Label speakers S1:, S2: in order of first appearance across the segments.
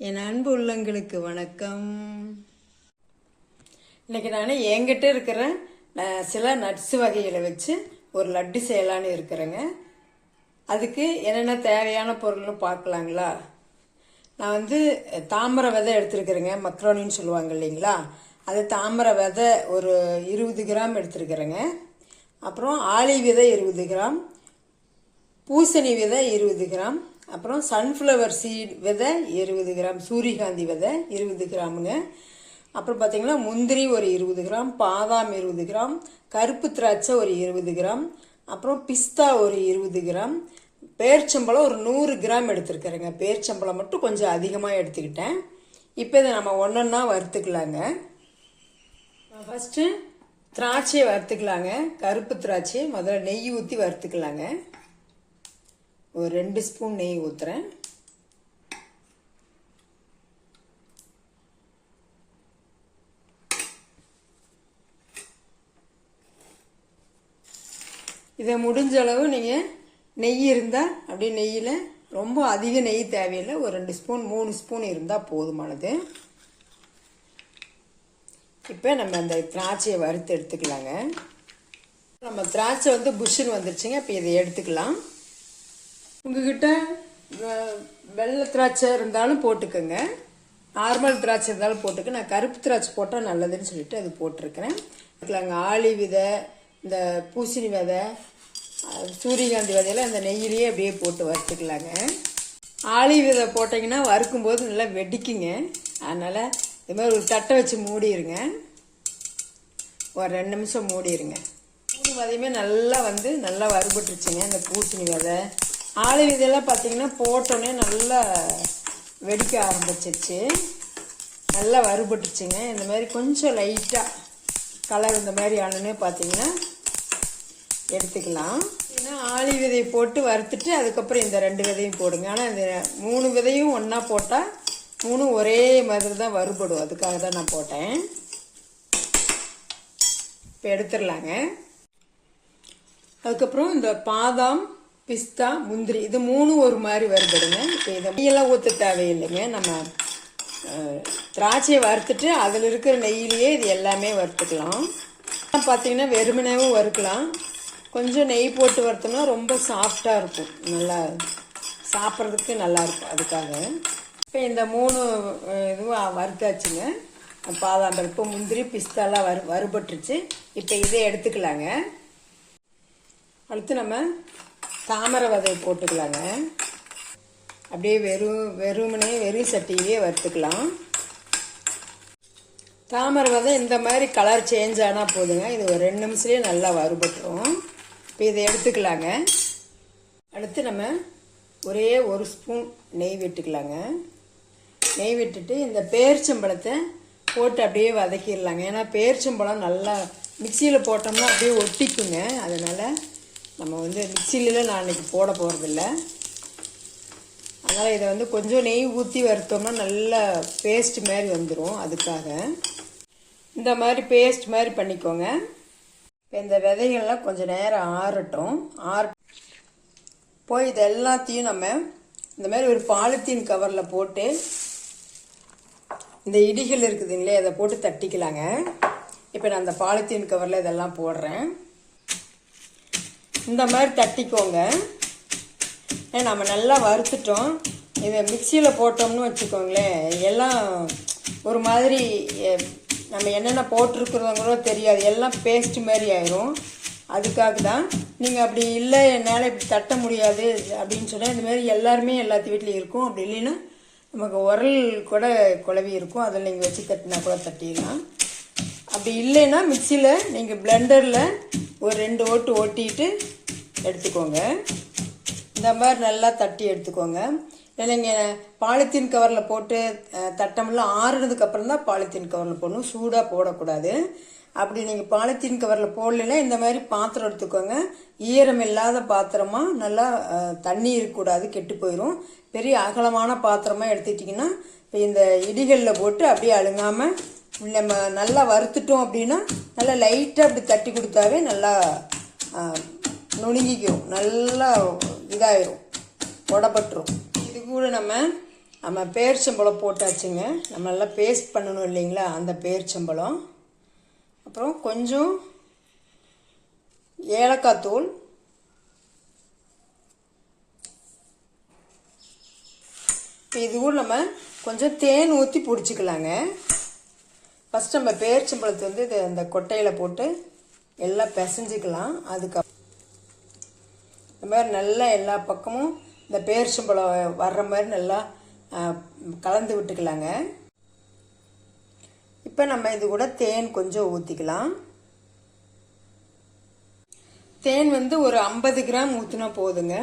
S1: என் அன்பு உள்ளங்களுக்கு வணக்கம். இன்னைக்கு நான் என்கிட்ட இருக்கிற சில நட்ஸ் வகைகளை வச்சு ஒரு லட்டு செய்யலான்னு இருக்கிறேங்க. அதுக்கு என்னென்ன தேவையான பொருள்னு பார்க்கலாங்களா? நான் தாமரை விதை எடுத்துருக்கிறேங்க. மக்ரோனின்னு சொல்லுவாங்க இல்லைங்களா, அது தாமரை விதை ஒரு 20 கிராம் எடுத்துருக்கிறேங்க. அப்புறம் ஆளி விதை 20 கிராம், பூசணி விதை 20 கிராம், அப்புறம் சன்ஃப்ளவர் சீட் விதை 20 கிராம், சூரியகாந்தி விதை 20 கிராமுங்க. அப்புறம் பார்த்தீங்கன்னா முந்திரி ஒரு 20 கிராம், பாதாம் 20 கிராம், கருப்பு திராட்சை ஒரு 20 கிராம், அப்புறம் பிஸ்தா ஒரு 20 கிராம், பேர்ச்சம்பழம் ஒரு 100 கிராம் எடுத்துருக்கிறேங்க. பேர்ச்சம்பழம் மட்டும் கொஞ்சம் அதிகமாக எடுத்துக்கிட்டேன். இப்போ இதை நம்ம ஒன்றொன்னா வறுத்துக்கலாங்க. ஃபஸ்ட்டு திராட்சையை வறுத்துக்கலாங்க. கருப்பு திராட்சையை முதல்ல நெய் ஊற்றி வறுத்துக்கலாங்க. ஒரு 2 ஸ்பூன் நெய் ஊற்றுறேன். இதை முடிஞ்ச அளவு நீங்கள் நெய் இருந்தால் அப்படியே நெய்யில் ரொம்ப அதிக நெய் தேவையில்லை, ஒரு 2 ஸ்பூன் 3 ஸ்பூன் இருந்தால் போதுமானது. இப்போ நம்ம அந்த திராட்சையை வறுத்து எடுத்துக்கலாங்க. நம்ம திராட்சை புஷ்ஷுன்னு வந்துருச்சுங்க. இப்போ இதை எடுத்துக்கலாம். உங்ககிட்ட வெள்ளை திராட்சை இருந்தாலும் போட்டுக்கோங்க, நார்மல் திராட்சை இருந்தாலும் போட்டுக்க. நான் கருப்பு திராட்சை போட்டால் நல்லதுன்னு சொல்லிட்டு அது போட்டிருக்கிறேன். ஆளி விதை, இந்த பூசணி விதை, சூரியகாந்தி விதையெல்லாம் இந்த நெய்யிலேயே அப்படியே போட்டு வறுத்துக்கலாங்க. ஆளி விதை போட்டிங்கன்னா வறுக்கும்போது நல்லா வெடிக்குங்க. அதனால் இது மாதிரி ஒரு தட்டை வச்சு மூடிடுங்க. ஒரு 2 நிமிஷம் மூடிடுங்க. மூணு விதையுமே நல்லா வறுபட்டுருச்சுங்க. இந்த பூசணி விதை, ஆளி விதையெல்லாம் பார்த்தீங்கன்னா போட்டோன்னே நல்லா வெடிக்க ஆரம்பிச்சிருச்சு, நல்லா வறுபட்டுருச்சுங்க. இந்த மாதிரி கொஞ்சம் லைட்டாக கலர் இந்த மாதிரி ஆனோன்னே பார்த்தீங்கன்னா எடுத்துக்கலாம். ஏன்னா ஆளி விதையை போட்டு வறுத்துட்டு அதுக்கப்புறம் இந்த 2 விதையும் போடுங்க. ஆனால் இந்த 3 விதையும் ஒன்றா போட்டால் 3 ஒரே மாதிரி தான் வறுபடும். அதுக்காக தான் நான் போட்டேன். இப்போ எடுத்துடலாங்க. அதுக்கப்புறம் இந்த பாதாம், பிஸ்தா, முந்திரி இது 3 ஒரு மாதிரி வறுபடுங்க. இப்போ இதை நெய்யெல்லாம் ஊற்ற தேவையில்லைங்க. நம்ம திராட்சையை வறுத்துட்டு அதில் இருக்கிற நெய்யிலேயே இது எல்லாமே வறுத்துக்கலாம். பார்த்தீங்கன்னா வெறுமனேவும் வறுக்கலாம். கொஞ்சம் நெய் போட்டு வறுத்தோம்னா ரொம்ப சாஃப்டாக இருக்கும், நல்லா சாப்பிட்றதுக்கு நல்லாயிருக்கும். அதுக்காக இப்போ இந்த 3 இதுவும் வறுத்தாச்சுங்க. பாதாம் பருப்பு, முந்திரி, பிஸ்தாலாம் வறுபட்டுருச்சு. இப்போ இதை எடுத்துக்கலாங்க. அடுத்து நம்ம தாமரை விதையை போட்டுக்கலாங்க. அப்படியே வெறும் சட்டியிலே வறுத்துக்கலாம். தாமரை விதை இந்த மாதிரி கலர் சேஞ்ச் ஆனால் போதுங்க. இது ஒரு 2 நிமிஷத்துலேயே நல்லா வறுபட்டுரும். இப்போ இதை எடுத்துக்கலாங்க. அடுத்து நம்ம ஒரே 1 ஸ்பூன் நெய் விட்டுக்கலாங்க. நெய் விட்டுட்டு இந்த பேரிச்சம்பழத்தை போட்டு அப்படியே வதக்கிடலாங்க. ஏன்னா பேரிச்சம்பழம் நல்லா மிக்சியில் போட்டோம்னா அப்படியே ஒட்டிக்குங்க. அதனால் நம்ம மிக்சியில நான் இன்றைக்கி போட போகிறதில்ல. அதனால் இதை கொஞ்சம் நெய் ஊற்றி வறுத்தோம்னா நல்லா பேஸ்ட் மாதிரி வந்துடும். அதுக்காக இந்த மாதிரி பேஸ்ட் மாதிரி பண்ணிக்கோங்க. இப்போ இந்த விதைகள்லாம் கொஞ்சம் நேரம் ஆறட்டும். போய் இது எல்லாத்தையும் நம்ம இந்த மாதிரி ஒரு பாலித்தீன் கவரில் போட்டு, இந்த இடிகள் இருக்குதுங்களே அதை போட்டு தட்டிக்கலாங்க. இப்போ நான் அந்த பாலித்தீன் கவரில் இதெல்லாம் போடுறேன். இந்த மாதிரி தட்டிக்கோங்க. நம்ம நல்லா வறுத்துட்டோம். இதை மிக்சியில் போட்டோம்னு வச்சுக்கோங்களேன், எல்லாம் ஒரு மாதிரி நம்ம என்னென்ன போட்டிருக்கிறோங்களோ தெரியாது, எல்லாம் பேஸ்ட் மாதிரி ஆயிரும். அதுக்காக தான் நீங்கள் அப்படி இல்லை என்னால் இப்படி தட்ட முடியாது அப்படின்னு சொன்னால் இந்த மாதிரி எல்லாருமே எல்லாத்து வீட்லேயும் இருக்கும். அப்படி இல்லைன்னா நமக்கு உரல் கூட குழவி இருக்கும், அதில் நீங்கள் வச்சு தட்டினா கூட தட்டிடலாம். அப்படி இல்லைன்னா மிக்சியில் நீங்கள் பிளெண்டரில் ஒரு 2 ஓட்டு ஓட்டிட்டு எடுத்துக்கோங்க. இந்த மாதிரி நல்லா தட்டி எடுத்துக்கோங்க. இல்லை நீங்கள் பாலித்தீன் கவரில் போட்டு தட்டமெல்லாம் ஆறுனதுக்கப்புறம் தான் பாலித்தீன் கவரில் போடணும், சூடாக போடக்கூடாது. அப்படி நீங்கள் பாலித்தீன் கவரில் போடலைன்னா இந்த மாதிரி பாத்திரம் எடுத்துக்கோங்க. ஈரம் இல்லாத பாத்திரமாக, நல்லா தண்ணி இருக்கக்கூடாது, கெட்டு போயிடும். பெரிய அகலமான பாத்திரமாக எடுத்துட்டிங்கன்னா இப்போ இந்த இடிகளில் போட்டு அப்படியே அழுங்காமல் நம்ம நல்லா வறுத்துட்டோம் அப்படின்னா நல்லா லைட்டாக அப்படி தட்டி கொடுத்தாவே நல்லா நுணுங்கிக்கும், நல்லா இதாயிரும், உடப்பட்டுரும். இது கூட நம்ம நம்ம பேரிச்சம்பழம் போட்டாச்சுங்க. நம்ம நல்லா பேஸ்ட் பண்ணணும் இல்லைங்களா, அந்த பேரிச்சம்பழம். அப்புறம் கொஞ்சம் ஏலக்காய் தூள், இது கூட நம்ம கொஞ்சம் தேன் ஊற்றி பிடிச்சிக்கலாங்க. ஃபஸ்ட் நம்ம பேரிச்சம்பழத்தை வந்து இந்த கொட்டையில் போட்டு எல்லாம் பிசைஞ்சிக்கலாம். அதுக்கப்புறம் இந்த மாதிரி நல்லா எல்லா பக்கமும் இந்த பேரிச்சம்பழம் வர்ற மாதிரி நல்லா கலந்து விட்டுக்கலாங்க. இப்போ நம்ம இது கூட தேன் கொஞ்சம் ஊற்றிக்கலாம். தேன் வந்து ஒரு 50 கிராம் ஊற்றினா போதுங்க.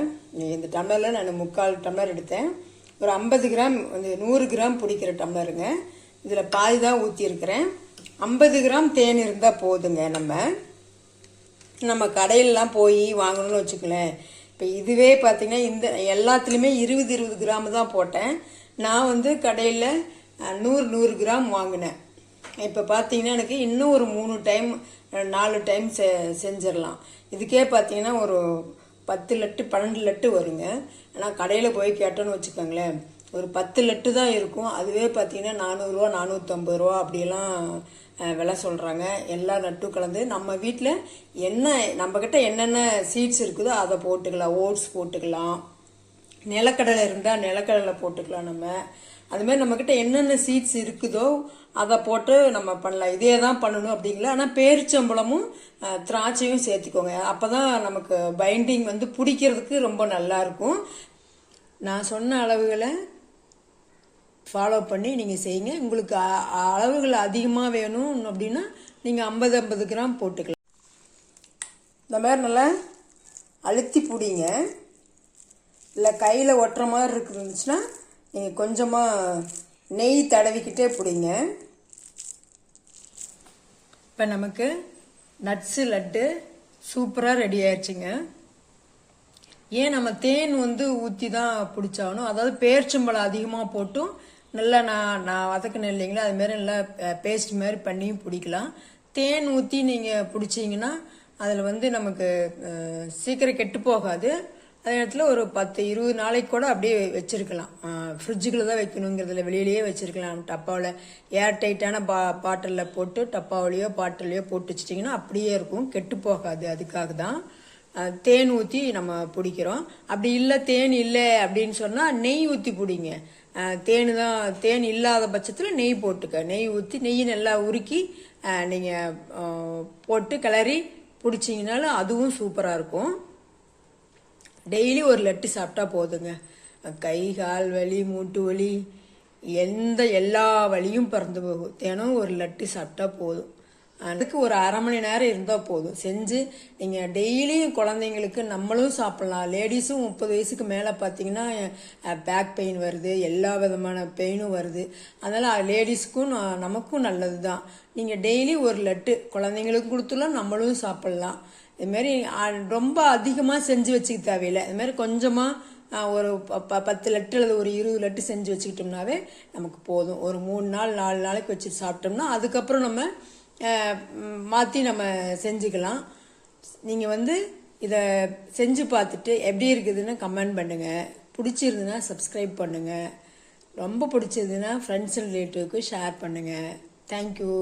S1: இந்த டம்ளரில் நான் 3/4 டம்ளர் எடுத்தேன். ஒரு 50 கிராம் வந்து 100 கிராம் பிடிக்கிற டம்ளருங்க. இதில் பாதி தான் ஊற்றிருக்கிறேன். 50 கிராம் தேன் இருந்தால் போதுங்க. நம்ம கடையிலலாம் போய் வாங்கணும்னு வச்சுக்கலேன். இப்போ இதுவே பார்த்தீங்கன்னா இந்த எல்லாத்துலேயுமே 20 கிராம் தான் போட்டேன். நான் வந்து கடையில் 100 கிராம் வாங்கினேன். இப்போ பார்த்தீங்கன்னா எனக்கு இன்னும் ஒரு 3 டைம் 4 டைம் செஞ்சிடலாம். இதுக்கே பார்த்தீங்கன்னா ஒரு 10 லட்டு 12 லட்டு வருங்க. ஆனால் கடையில் போய் கேட்டோன்னு வச்சுக்கோங்களேன், ஒரு 10 லட்டு தான் இருக்கும். அதுவே பார்த்தீங்கன்னா 400 ரூபா 450 ரூபா அப்படியெல்லாம் விலை சொல்கிறாங்க. எல்லா நட்டும் கலந்து நம்ம வீட்டில் நம்மக்கிட்ட என்னென்ன சீட்ஸ் இருக்குதோ அதை போட்டுக்கலாம். ஓட்ஸ் போட்டுக்கலாம், நிலக்கடலை இருந்தால் நிலக்கடலை போட்டுக்கலாம். அதுமாதிரி நம்மக்கிட்ட என்னென்ன சீட்ஸ் இருக்குதோ அதை போட்டு நம்ம பண்ணலாம். இதே தான் பண்ணணும் அப்படிங்களா. ஆனால் பேரிச்சம்பழமும் திராட்சையும் சேர்த்துக்கோங்க. அப்போ தான் நமக்கு பைண்டிங் வந்து பிடிக்கிறதுக்கு ரொம்ப நல்லாயிருக்கும். நான் சொன்ன அளவுகளை ஃபாலோ பண்ணி நீங்கள் செய்யுங்க. உங்களுக்கு அளவுகள் அதிகமாக வேணும் அப்படின்னா நீங்கள் 50 கிராம் போட்டுக்கலாம். இந்த மாதிரி நல்லா அழுத்தி பிடிங்க. இல்லை கையில் ஒட்டுற மாதிரி இருந்துச்சுன்னா நீங்கள் கொஞ்சமாக நெய் தடவிக்கிட்டே பிடிங்க. இப்போ நமக்கு நட்ஸு லட்டு சூப்பராக ரெடி ஆயிடுச்சுங்க. ஏன் நம்ம தேன் வந்து ஊற்றி தான் பிடிச்சாகணும். அதாவது பேரிச்சம்பழம் அதிகமாக போட்டும் நல்லா நான் வதக்கினேன் இல்லைங்களா, அதுமாரி நல்லா பேஸ்ட் மாதிரி பண்ணியும் பிடிக்கலாம். தேன் ஊற்றி நீங்கள் பிடிச்சிங்கன்னா அதில் வந்து நமக்கு சீக்கிரம் கெட்டு போகாது. அதே நேரத்தில் ஒரு 10-20 நாளைக்கு கூட அப்படியே வச்சுருக்கலாம். ஃப்ரிட்ஜுக்குள்ளே தான் வெளியிலேயே வச்சுருக்கலாம். டப்பாவில் ஏர் டைட்டான பாட்டிலில் போட்டு டப்பாவிலையோ பாட்டிலையோ போட்டு வச்சிட்டிங்கன்னா அப்படியே இருக்கும், கெட்டு போகாது. அதுக்காக தான் தேன் ஊற்றி நம்ம பிடிக்கிறோம். அப்படி இல்லை தேன் இல்லை அப்படின்னு சொன்னால் நெய் ஊற்றி பிடிங்க. தேன் இல்லாத பட்சத்தில் நெய் போட்டுக்க. நெய் ஊற்றி நெய் நல்லா உருக்கி நீங்கள் போட்டு கிளறி பிடிச்சிங்கனாலும் அதுவும் சூப்பராக இருக்கும். டெய்லி ஒரு லட்டு சாப்பிட்டா போதுங்க. கை கால் வலி மூட்டு வலி எல்லா வலியும் பறந்து போகும். தினம் ஒரு லட்டு சாப்பிட்டா போதும். அதுக்கு ஒரு அரை மணி நேரம் இருந்தால் போதும். செஞ்சு நீங்கள் டெய்லியும் குழந்தைங்களுக்கு நம்மளும் சாப்பிட்லாம். லேடிஸும் 30 வயசுக்கு மேலே பார்த்தீங்கன்னா பேக் பெயின் வருது, எல்லா விதமான பெயினும் வருது. அதனால் லேடிஸுக்கும் நமக்கும் நல்லது தான். நீங்கள் டெய்லி ஒரு லட்டு குழந்தைங்களுக்கும் கொடுத்துலாம், நம்மளும் சாப்பிட்லாம். இதுமாரி ரொம்ப அதிகமாக செஞ்சு வச்சுக்க தேவையில்லை. இதுமாரி கொஞ்சமாக ஒரு 10 லட்டு அல்லது ஒரு 20 லட்டு செஞ்சு வச்சுக்கிட்டோம்னாவே நமக்கு போதும். ஒரு 3 நாள் 4 நாளைக்கு வச்சு சாப்பிட்டோம்னா அதுக்கப்புறம் நம்ம மாற்றி நம்ம செஞ்சுக்கலாம். நீங்கள் வந்து இதை செஞ்சு பார்த்துட்டு எப்படி இருக்குதுன்னு கமெண்ட் பண்ணுங்கள். பிடிச்சிருந்துன்னா சப்ஸ்கிரைப் பண்ணுங்கள். ரொம்ப பிடிச்சதுன்னா ஃப்ரெண்ட்ஸ் அண்ட் ரிலேட்டிவ்க்கு ஷேர் பண்ணுங்கள். தேங்க்யூ.